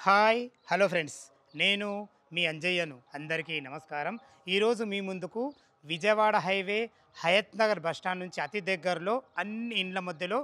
Hi hello friends నేను మీ అంజయ్యను అందరికీ నమస్కారం. ఈరోజు మీ ముందుకు Vijayawada highway Hayat Nagar bus stand నుంచి అతి దగ్గరలో అన్ని ఇండ్ల మధ్యలో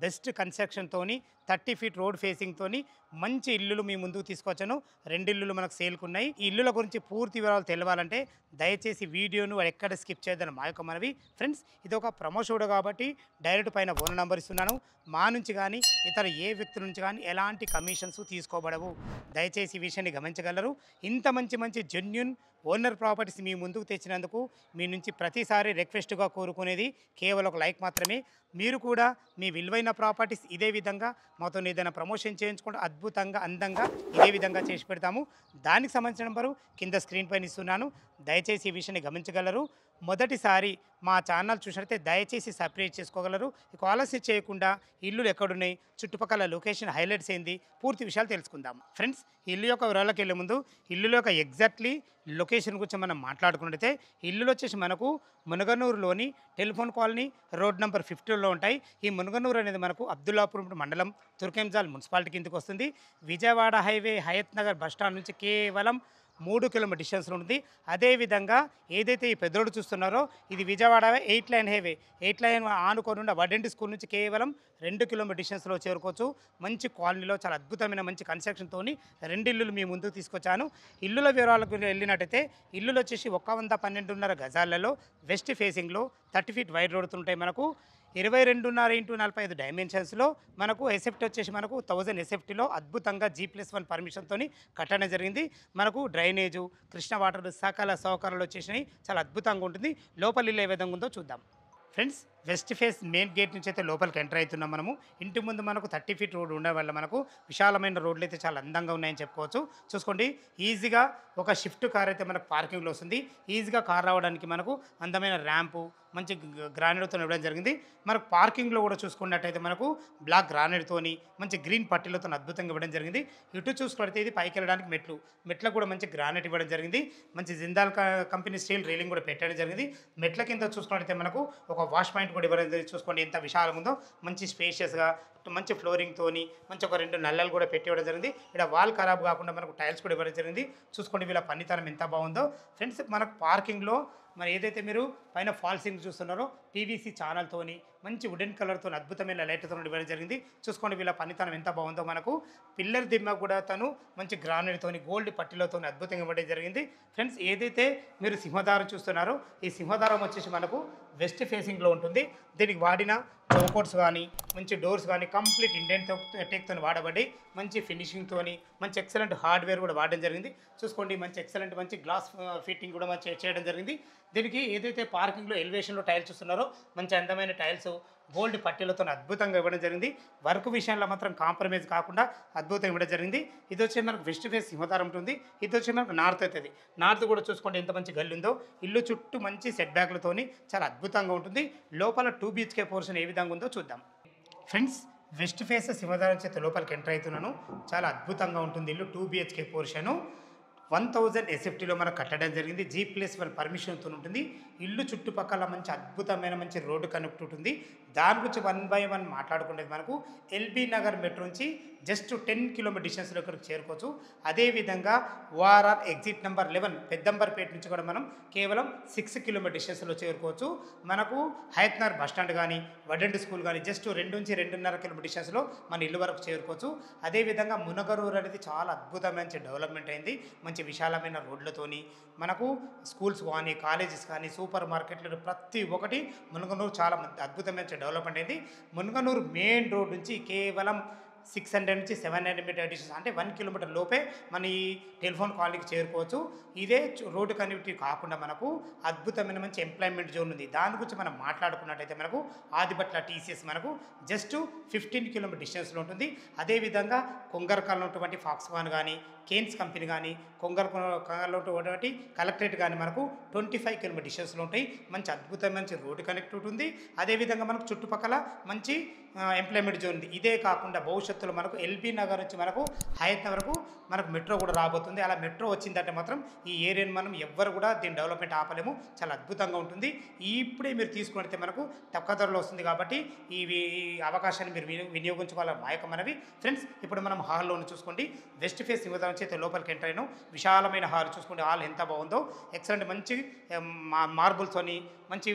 బెస్ట్ కన్స్ట్రక్షన్తోని 30 ఫీట్ రోడ్ ఫేసింగ్తోని మంచి ఇల్లులు మీ ముందుకు తీసుకొచ్చాను. రెండు ఇల్లులు మనకు సేల్కున్నాయి. ఈ ఇల్లుల గురించి పూర్తి వివరాలు తెలవాలంటే దయచేసి వీడియోను ఎక్కడ స్కిప్ చేయొద్దని మా యొక్క మనవి. ఫ్రెండ్స్, ఇది ఒక ప్రమో షో కాబట్టి డైరెక్ట్ పైన ఫోన్ నంబర్ ఇస్తున్నాను. మా నుంచి కానీ ఇతర ఏ వ్యక్తి నుంచి కానీ ఎలాంటి కమిషన్స్ తీసుకోబడవు. దయచేసి ఈ విషయాన్ని గమనించగలరు. ఇంత మంచి మంచి జెన్యూన్ ఓనర్ ప్రాపర్టీస్ మీ ముందుకు తెచ్చినందుకు మీ నుంచి ప్రతిసారి రిక్వెస్ట్గా కోరుకునేది కేవలం ఒక లైక్ మాత్రమే. మీరు కూడా మీ విలువైన ప్రాపర్టీస్ ఇదే విధంగా మాతో ఏదైనా ప్రమోషన్ చేయించుకుంటే అద్భుతంగా అందంగా ఇదే విధంగా చేసి పెడతాము. దానికి సంబంధించిన నెంబరు కింద స్క్రీన్ పైన ఇస్తున్నాను. దయచేసి ఈ విషయాన్ని గమనించగలరు. మొదటిసారి మా ఛానల్ చూసినట్లయితే దయచేసి సబ్స్క్రైబ్ చేసుకోగలరు. ఇక ఆలస్యం చేయకుండా ఇల్లులు ఎక్కడున్నాయి, చుట్టుపక్కల లొకేషన్ హైలైట్స్ ఏంది, పూర్తి విషయాలు తెలుసుకుందాం. ఫ్రెండ్స్, ఇల్లు యొక్క వివరాలకు వెళ్ళే ముందు ఇల్లు యొక్క ఎగ్జాక్ట్లీ లొకేషన్ గురించి మనం మాట్లాడుకున్నట్టయితే ఇల్లులు వచ్చేసి మనకు మునగనూరులోని టెలిఫోన్ కాలనీ రోడ్ నెంబర్ 50లో ఉంటాయి. ఈ మునగనూరు అనేది మనకు అబ్దుల్లాపూర్ మండలం తుర్కెంజాల్ మున్సిపాలిటీ కిందకి వస్తుంది. Vijayawada highway Hayat Nagar bus stand నుంచి కేవలం 3 కిలోమీటర్ డిస్టెన్స్లో ఉంటుంది. అదేవిధంగా ఏదైతే ఈ పెద్ద రోడ్డు చూస్తున్నారో ఇది విజయవాడ 8 లైన్ హైవే. 8 లైన్ ఆనుకొని ఉన్న వడ్డెంటి స్కూల్ నుంచి కేవలం 2 కిలోమీటర్ డిస్టెన్స్లో చేరుకోవచ్చు. మంచి కాలనీలో చాలా అద్భుతమైన మంచి కన్స్ట్రక్షన్తో రెండు ఇల్లులు మీ ముందుకు తీసుకొచ్చాను. ఇల్లుల వివరాలకు వెళ్ళినట్టయితే ఇల్లులు వచ్చేసి 112.5 గజాలలో వెస్ట్ ఫేసింగ్లో 30 ఫీట్ వైడ్ రోడ్స్ ఉంటాయి. మనకు 22.5 x 45 డైమెన్షన్స్లో మనకు ఎసెప్ట్ వచ్చేసి మనకు 1000 ఎసెప్టీలో అద్భుతంగా G+1 పర్మిషన్తో కట్టడం జరిగింది. మనకు డ్రైనేజు, కృష్ణ వాటర్ సకల సౌకర్యాలు వచ్చేసినాయి. చాలా అద్భుతంగా ఉంటుంది. లోపల ఇల్లు ఏ విధంగా ఉందో చూద్దాం. Friends, west face main gate నుంచి అయితే లోపలికి ఎంటర్ అవుతున్నాం. మనము ఇంటి ముందు మనకు 30 ఫీట్ రోడ్ ఉండడం వల్ల మనకు విశాలమైన రోడ్లు అయితే చాలా అందంగా ఉన్నాయని చెప్పుకోవచ్చు. చూసుకోండి, ఈజీగా ఒక షిఫ్ట్ కార్ అయితే మనకు పార్కింగ్లో వస్తుంది. ఈజీగా కార్ రావడానికి మనకు అందమైన ర్యాంపు మంచి గ్రానైట్తో ఇవ్వడం జరిగింది. మనకు పార్కింగ్లో కూడా చూసుకున్నట్టయితే మనకు బ్లాక్ గ్రానైట్తోని మంచి గ్రీన్ పట్టీలతో అద్భుతంగా ఇవ్వడం జరిగింది. ఇటు చూసుకుంటే ఇది పైకి వెళ్ళడానికి మెట్లకు కూడా మంచి గ్రానైట్ ఇవ్వడం జరిగింది. మంచి జిందాల్ కంపెనీ స్టీల్ రైలింగ్ కూడా పెట్టడం జరిగింది. మెట్ల కింద చూసుకున్నట్టయితే మనకు ఒక వాష్ పాయింట్ కూడా ఇవ్వడం జరిగింది. చూసుకోండి ఎంత విశాలంగా ఉందో. మంచి స్పేషియస్గా మంచి ఫ్లోరింగ్తోని మంచి ఒక 2 నల్లలు కూడా పెట్టి ఇవ్వడం జరిగింది. ఇక్కడ వాల్ ఖరాబ్ కాకుండా మనకు టైల్స్ కూడా ఇవ్వడం జరిగింది. చూసుకోండి వీళ్ళ పనితనం ఎంత బాగుందో. ఫ్రెండ్స్, మనకు పార్కింగ్లో మరి ఏదైతే మీరు పైన ఫాల్సింగ్ చూస్తున్నారో పీవీసీ ఛానల్తోని మంచి వుడెన్ కలర్తో అద్భుతమైన లైట్తో ఇవ్వడం జరిగింది. చూసుకోండి వీళ్ళ పనితనం ఎంత బాగుందో. మనకు పిల్లర్ దిమ్మ కూడా తను మంచి గ్రానైట్తోని గోల్డ్ పట్టీలతో అద్భుతంగా ఇవ్వడం జరిగింది. ఫ్రెండ్స్, ఏదైతే మీరు సింహదారం చూస్తున్నారో ఈ సింహదారం వచ్చేసి మనకు వెస్ట్ ఫేసింగ్లో ఉంటుంది. దీనికి వాడిన డోర్కోట్స్ కానీ మంచి డోర్స్ కానీ కంప్లీట్ ఇండియన్ టెక్తో వాడబడి మంచి ఫినిషింగ్తోని మంచి ఎక్సలెంట్ హార్డ్వేర్ కూడా వాడడం జరిగింది. చూసుకోండి మంచి ఎక్సలెంట్ మంచి గ్లాస్ ఫిట్టింగ్ కూడా మంచి చేయడం జరిగింది. దీనికి ఏదైతే పార్కింగ్లో ఎలివేషన్లో టైల్స్ చూస్తున్నారో మంచి అందమైన టైల్స్ గోల్డ్ పట్టీలతో అద్భుతంగా ఇవ్వడం జరిగింది. వర్క్ విషయంలో మాత్రం కాంప్రమైజ్ కాకుండా అద్భుతంగా ఇవ్వడం జరిగింది. ఇది వచ్చి మనకు వెస్ట్ ఫేస్ సింహదారం ఉంటుంది. ఇది వచ్చి మనకు నార్త్ అవుతుంది. నార్త్ కూడా చూసుకోండి ఎంత మంచి గల్లి ఉందో. ఇల్లు చుట్టూ మంచి సెట్ బ్యాక్లతోని చాలా అద్భుతంగా ఉంటుంది. లోపల 2 BHK పోర్షన్ ఏ విధంగా ఉందో చూద్దాం. ఫ్రెండ్స్, వెస్ట్ ఫేస్ సింహదారం చేత లోపలికి ఎంటర్ అవుతున్నాను. చాలా అద్భుతంగా ఉంటుంది ఇల్లు. 2 BHK పోర్షను 1000 ఎస్ఎఫ్టీలో మనకు కట్టడం జరిగింది. G+1 పర్మిషన్తో ఉంటుంది. ఇల్లు చుట్టుపక్కల మంచి అద్భుతమైన మంచి రోడ్డు కనెక్ట్ ఉంటుంది. దాని గురించి 1 by 1 మాట్లాడుకునేది మనకు ఎల్బీ నగర్ మెట్రో నుంచి జస్ట్ 10 కిలోమీటర్ డిస్టెన్స్లో ఇక్కడికి చేరుకోవచ్చు. అదేవిధంగా ఓఆర్ఆర్ ఎగ్జిట్ నెంబర్ 11 పెద్దంబర్పేట నుంచి కూడా మనం కేవలం 6 కిలోమీటర్ డిస్టెన్స్లో చేరుకోవచ్చు. మనకు హయత్ నగర్ బస్ స్టాండ్ కానీ వడ్డెంటి స్కూల్ కానీ జస్ట్ 2 నుంచి 2.5 కిలోమీటర్ డిస్టెన్స్లో మన ఇల్లు వరకు చేరుకోవచ్చు. అదేవిధంగా మునగనూరు అనేది చాలా అద్భుతమైన డెవలప్మెంట్ అయింది. మంచి విశాలమైన రోడ్లతోని మనకు స్కూల్స్ కానీ కాలేజెస్ కానీ సూపర్ మార్కెట్లు ప్రతి ఒక్కటి మునగనూరు చాలా అద్భుతమైన డెవలప్మెంట్ అయింది. మునగనూరు మెయిన్ రోడ్ నుంచి కేవలం 600 నుంచి 700 మీటర్ డిస్టెన్స్ అంటే 1 కిలోమీటర్ లోపే మన ఈ టెలిఫోన్ కాలనీకి చేరుకోవచ్చు. ఇదే రోడ్డు కనెక్టివిటీ కాకుండా మనకు అద్భుతమైన మంచి ఎంప్లాయ్మెంట్ జోన్ ఉంది. దాని గురించి మనం మాట్లాడుకున్నట్టయితే మనకు ఆదిబట్ల టీసీఎస్ మనకు జస్ట్ 15 కిలోమీటర్ డిస్టెన్స్లో ఉంటుంది. అదేవిధంగా కొంగరకాలలో ఉన్నటువంటి ఫాక్స్కాన్ కానీ కేన్స్ కంపెనీ కానీ కొంగరకాలలో ఉన్నటువంటి కలెక్టరేట్ కానీ మనకు 25 కిలోమీటర్ డిస్టెన్స్లో ఉంటాయి. మంచి అద్భుతమైన మంచి రోడ్డు కనెక్టివిటీ ఉంది. అదేవిధంగా మనకు చుట్టుపక్కల మంచి ఎంప్లాయ్మెంట్ జోన్ ఉంది. ఇదే కాకుండా భవిష్యత్తులో మనకు ఎల్బీ నగర్ నుంచి మనకు హయత్ వరకు మనకు మెట్రో కూడా రాబోతుంది. అలా మెట్రో వచ్చిందంటే మాత్రం ఈ ఏరియాని మనం ఎవ్వరు కూడా దీని డెవలప్మెంట్ ఆపలేము. చాలా అద్భుతంగా ఉంటుంది. ఇప్పుడే మీరు తీసుకుంటే మనకు తక్కువ ధరలో వస్తుంది కాబట్టి ఈ అవకాశాన్ని మీరు వినియోగించుకోవాలని మా యొక్క మనవి. ఫ్రెండ్స్, ఇప్పుడు మనం హాల్లోని చూసుకోండి. వెస్ట్ ఫేస్ యువత నుంచి అయితే లోపలికి ఎంటర్ అయినాం. విశాలమైన హాల్ చూసుకోండి. హాల్ ఎంత బాగుందో, ఎక్సలెంట్ మంచి మార్బుల్స్తోని మంచి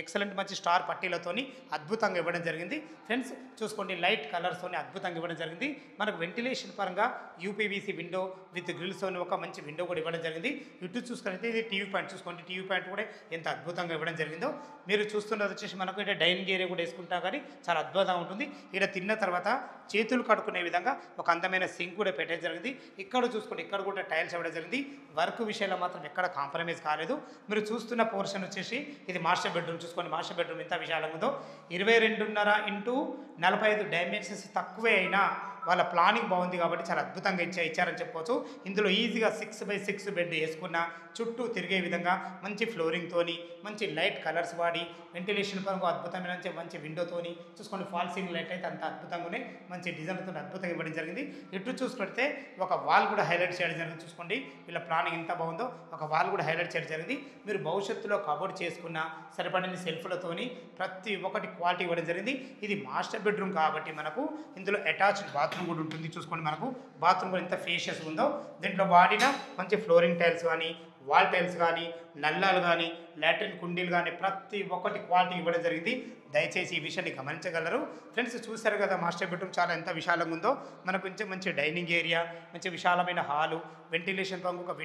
ఎక్సలెంట్ మంచి స్టార్ పట్టీలతోని అద్భుతంగా ఇవ్వడం జరిగింది. ఫ్రెండ్స్ చూసుకోండి, లైట్ కలర్స్తోని అద్భుతంగా ఇవ్వడం జరిగింది. మనకు వెంటిలేషన్ పరంగా యూపీవీసీ విండో విత్ గ్రిల్స్తోని ఒక మంచి విండో కూడా ఇవ్వడం జరిగింది. ఇటు చూసుకుంటే ఇది టీవీ పాయింట్ చూసుకోండి. టీవీ పాయింట్ కూడా ఎంత అద్భుతంగా ఇవ్వడం జరిగిందో మీరు చూస్తున్నది వచ్చేసి మనకు ఇక్కడ డైనింగ్ ఏరియా కూడా వేసుకుంటా కానీ చాలా అద్భుతంగా ఉంటుంది. ఇక్కడ తిన్న తర్వాత చేతులు కడుక్కునే విధంగా ఒక అందమైన సింక్ కూడా పెట్టడం జరిగింది. ఇక్కడ చూసుకోండి, ఇక్కడ కూడా టైల్స్ ఇవ్వడం జరిగింది. వర్క్ విషయంలో మాత్రం ఎక్కడ కాంప్రమైజ్ కాలేదు. మీరు చూస్తున్న పోర్షన్ వచ్చేసి ఇది మాస్టర్ బెడ్రూమ్ చూసుకోండి. మాస్టర్ బెడ్రూమ్ ఎంత విశాలంగా ఉందో, 22.5 ఇంటూ 45 డైమెన్షన్స్ తక్కువే అయినా వాళ్ళ ప్లానింగ్ బాగుంది కాబట్టి చాలా అద్భుతంగా ఇచ్చారని చెప్పుకోవచ్చు. ఇందులో ఈజీగా 6x6 బెడ్ వేసుకున్న చుట్టూ తిరిగే విధంగా మంచి ఫ్లోరింగ్తోని మంచి లైట్ కలర్స్ వాడి వెంటిలేషన్ పరంగా అద్భుతమైన మంచి విండోతోని చూసుకోండి. ఫాల్ సీలింగ్ లైట్ అయితే అంత అద్భుతంగానే మంచి డిజైన్తో అద్భుతంగా ఇవ్వడం జరిగింది. ఇటు చూసుకుంటే ఒక వాల్ కూడా హైలైట్ చేయడం జరిగింది. చూసుకోండి, వీళ్ళ ప్లానింగ్ ఎంత బాగుందో, ఒక వాల్ కూడా హైలైట్ చేయడం జరిగింది. మీరు భవిష్యత్తులో కబోర్డ్ చేసుకున్న సరిపడిన సెల్ఫ్లతోని ప్రతి ఒక్కటి క్వాలిటీ ఇవ్వడం జరిగింది. ఇది మాస్టర్ బెడ్రూమ్ కాబట్టి మనకు ఇందులో అటాచ్డ్ బాత్రూమ్ కూడా ఉంటుంది. చూసుకోండి, మనకు బాత్రూమ్ కూడా ఎంత ఫేషియస్ ఉందో. దీంట్లో వాడిన మంచి ఫ్లోరింగ్ టైల్స్ కానీ వాల్ టైల్స్ కానీ నల్లాలు కానీ లాట్రిన్ కుండీలు కానీ ప్రతి ఒక్కటి క్వాలిటీ ఇవ్వడం జరిగింది. దయచేసి ఈ విషయాన్ని గమనించగలరు. ఫ్రెండ్స్ చూస్తారు కదా, మాస్టర్ బెడ్రూమ్ చాలా ఎంత విశాలంగా ఉందో. మనకు కొంచెం మంచి డైనింగ్ ఏరియా, మంచి విశాలమైన హాలు, వెంటిలేషన్ పరంగా ఒక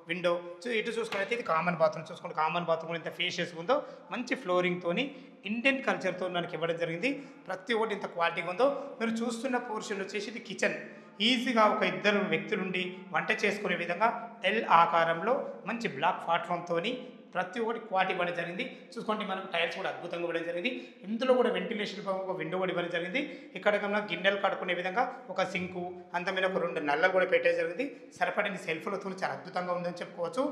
విండో ఇటు చూసుకుని ఇది కామన్ బాత్రూమ్ చూసుకోండి. కామన్ బాత్రూమ్ ఎంత ఫేషియస్ ఉందో, మంచి ఫ్లోరింగ్తోని ఇండియన్ కల్చర్తో మనకి ఇవ్వడం జరిగింది. ప్రతి ఒక్కటి ఇంత క్వాలిటీగా ఉందో. మీరు చూస్తున్న పోర్షన్ వచ్చేసి ఇది కిచెన్. ఈజీగా ఒక ఇద్దరు వ్యక్తులుండి వంట చేసుకునే విధంగా ఎల్ ఆకారంలో మంచి బ్లాక్ ప్లాట్ఫామ్తో ప్రతి ఒక్కటి క్వాలిటీ ఇవ్వడం జరిగింది. చూసుకోండి, మనకు టైల్స్ కూడా అద్భుతంగా ఇవ్వడం జరిగింది. ఇందులో కూడా వెంటిలేషన్ ఒక విండో కూడా ఇవ్వడం జరిగింది. ఇక్కడ కన్నా గిన్నెలు కడుక్కునే విధంగా ఒక సింకు అంతమైన ఒక 2 నల్లలు కూడా పెట్టడం జరిగింది. సరిపడిన సెల్ఫ్లతో చాలా అద్భుతంగా ఉందని చెప్పుకోవచ్చు.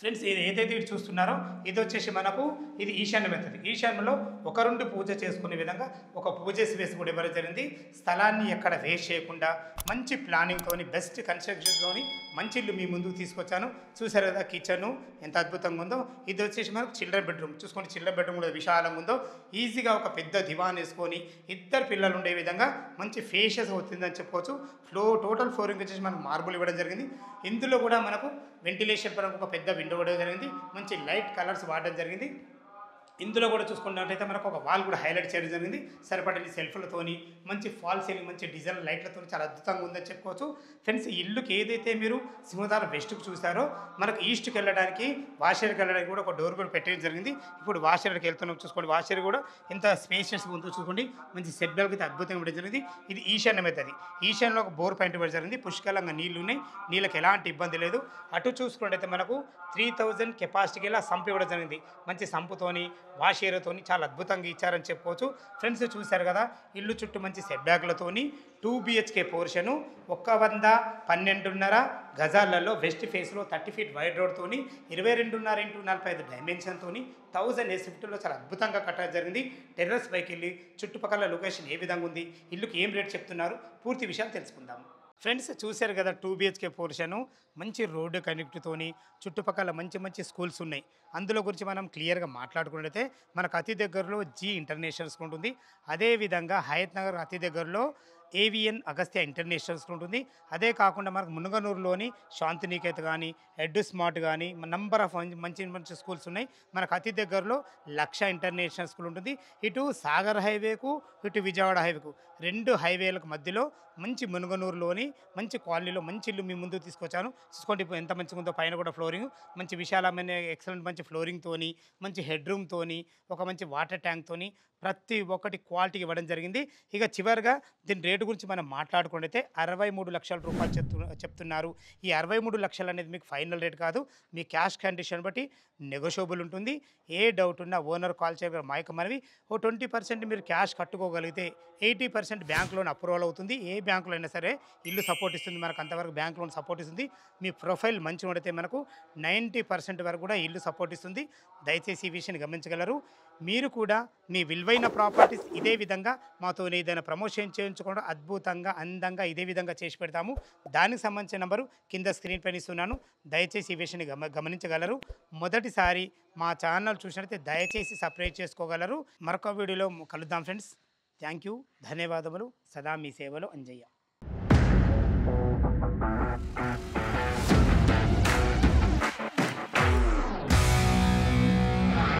ఫ్రెండ్స్, ఇది ఏదైతే ఇటు చూస్తున్నారో ఇది వచ్చేసి మనకు ఇది ఈశాన్య మెథడ్. ఈశాన్యంలో ఒక 2 పూజ చేసుకునే విధంగా ఒక పూజ స్పేస్ కూడా ఇవ్వడం జరిగింది. స్థలాన్ని ఎక్కడ వేస్ట్ చేయకుండా మంచి ప్లానింగ్తో బెస్ట్ కన్స్ట్రక్షన్తో మంచి ఇల్లు మీ ముందుకు తీసుకొచ్చాను. చూసారు కదా కిచెను ఎంత అద్భుతంగా ఉందో. ఇది వచ్చేసి మనకు చిల్డ్రన్ బెడ్రూమ్ చూసుకోండి. చిల్డ్రన్ బెడ్రూమ్ కూడా విశాలంగా ఉందో. ఈజీగా ఒక పెద్ద దివాన్ వేసుకొని 2 పిల్లలు ఉండే విధంగా మంచి ఫేషియస్ అవుతుందని చెప్పుకోవచ్చు. టోటల్ ఫ్లోరింగ్ వచ్చేసి మనకు మార్బుల్ ఇవ్వడం జరిగింది. ఇందులో కూడా మనకు వెంటిలేషన్ పరంగా ఒక పెద్ద విండో ఇవ్వడం జరిగింది. మంచి లైట్ కలర్స్ వాడడం జరిగింది. ఇందులో కూడా చూసుకున్నట్టయితే మనకు ఒక వాల్ కూడా హైలైట్ చేయడం జరిగింది. సరిపడని సెల్ఫ్లతోని మంచి ఫాల్ సీలింగ్ మంచి డిజైన్ లైట్లతో చాలా అద్భుతంగా ఉందని చెప్పుకోవచ్చు. ఫ్రెండ్స్, ఈ ఇల్లుకి ఏదైతే మీరు సింహధార వెస్ట్కి చూసారో మనకు ఈస్ట్కి వెళ్ళడానికి వాషర్కి వెళ్ళడానికి కూడా ఒక డోర్ కూడా పెట్టడం జరిగింది. ఇప్పుడు వాషర్కి వెళ్తున్నాం చూసుకోండి. వాషర్ కూడా ఎంత స్పేషియస్గా ఉందో చూసుకోండి. మంచి సెట్ బ్యాక్ అయితే అద్భుతంగా ఇవ్వడం జరిగింది. ఇది ఈశాన్యం అవుతుంది. ఈశాన్యంలో ఒక బోర్ పాయింట్ ఇవ్వడం జరిగింది. పుష్కలంగా నీళ్లు ఉన్నాయి. నీళ్ళకి ఎలాంటి ఇబ్బంది లేదు. అటు చూసుకున్నట్టయితే మనకు 3000 కెపాసిటీకి ఇలా సంపు ఇవ్వడం జరిగింది. మంచి సంపుతోని వాష్ ఏరియాతోని చాలా అద్భుతంగా ఇచ్చారని చెప్పుకోవచ్చు. ఫ్రెండ్స్ చూశారు కదా, ఇల్లు చుట్టూ మంచి సెట్ బ్యాక్లతోని 2 BHK పోర్షను 112.5 గజాలలో వెస్ట్ ఫేస్లో 30 ఫీట్ వైడ్ రోడ్తోని 22.5 ఇంటూ 45 డైమెన్షన్తోని 1000 ఎస్ఎఫ్టీలో చాలా అద్భుతంగా కట్టడం జరిగింది. టెర్రస్ పైకి వెళ్ళి చుట్టుపక్కల లొకేషన్ ఏ విధంగా ఉంది, ఇల్లుకి ఏం రేట్ చెప్తున్నారు, పూర్తి విషయాలు తెలుసుకుందాం. ఫ్రెండ్స్ చూశారు కదా, 2 BHK పోర్షను మంచి రోడ్డు కనెక్ట్తోని చుట్టుపక్కల మంచి స్కూల్స్ ఉన్నాయి. అందులో గురించి మనం క్లియర్గా మాట్లాడుకున్నట్లయితే మనకు అతి దగ్గరలో జీ ఇంటర్నేషనల్ స్కూల్ ఉంటుంది. అదేవిధంగా హయత్ నగర్ అతి దగ్గరలో ఏవిఎన్ అగస్త్య ఇంటర్నేషనల్ స్కూల్ ఉంటుంది. అదే కాకుండా మనకు మునుగనూరులోని శాంతినికేత్ కానీ ఎడ్ స్మార్ట్ కానీ నంబర్ ఆఫ్ మంచి స్కూల్స్ ఉన్నాయి. మనకు అతి దగ్గరలో లక్ష ఇంటర్నేషనల్ స్కూల్ ఉంటుంది. ఇటు సాగర్ హైవేకు ఇటు విజయవాడ హైవేకు 2 హైవేలకు మధ్యలో మంచి మునుగనూరులోని మంచి కాలనీలో మంచి ఇల్లు మీ ముందుకు తీసుకొచ్చాను. చూసుకోండి ఇప్పుడు ఎంత మంచిగా ఉందో. పైన కూడా ఫ్లోరింగ్ మంచి విశాలమైన ఎక్సలెంట్ మంచి ఫ్లోరింగ్తోని మంచి హెడ్ రూమ్తోని ఒక మంచి వాటర్ ట్యాంక్తోని ప్రతి ఒక్కటి క్వాలిటీ ఇవ్వడం జరిగింది. ఇక చివరిగా దీని రేట్ రేటు గురించి మనం మాట్లాడుకుంటే 63 లక్షల రూపాయలు చెప్తున్నారు. ఈ 63 లక్షలు అనేది మీకు ఫైనల్ రేట్ కాదు. మీ క్యాష్ కండిషన్ బట్టి నెగోషియబుల్ ఉంటుంది. ఏ డౌట్ ఉన్నా ఓనర్ కాల్ చేయగల మా యొక్క మనవి. ఓ 20% మీరు క్యాష్ కట్టుకోగలిగితే 80% బ్యాంక్ లోన్ అప్రూవల్ అవుతుంది. ఏ బ్యాంకులో అయినా సరే ఇల్లు సపోర్ట్ ఇస్తుంది. మనకు అంతవరకు బ్యాంక్ లోన్ సపోర్ట్ ఇస్తుంది. మీ ప్రొఫైల్ మంచిగా ఉండితే మనకు 90% వరకు కూడా ఇల్లు సపోర్ట్ ఇస్తుంది. దయచేసి ఈ విషయాన్ని గమనించగలరు. మీరు కూడా మీ విలువైన ప్రాపర్టీస్ ఇదే విధంగా మాతో ఏదైనా ప్రమోషన్ చేయించుకోవడం అద్భుతంగా అందంగా ఇదే విధంగా చేసి పెడతాము. దానికి సంబంధించిన నంబరు కింద స్క్రీన్ పైన ఇస్తున్నాను. దయచేసి ఈ విషయాన్ని గమనించగలరు. మొదటిసారి మా ఛానల్ చూసినట్లయితే దయచేసి సబ్స్క్రైబ్ చేసుకోగలరు. మరొక వీడియోలో కలుద్దాం ఫ్రెండ్స్. థ్యాంక్ యూ, ధన్యవాదములు. సదా మీ సేవలో అంజయ్య.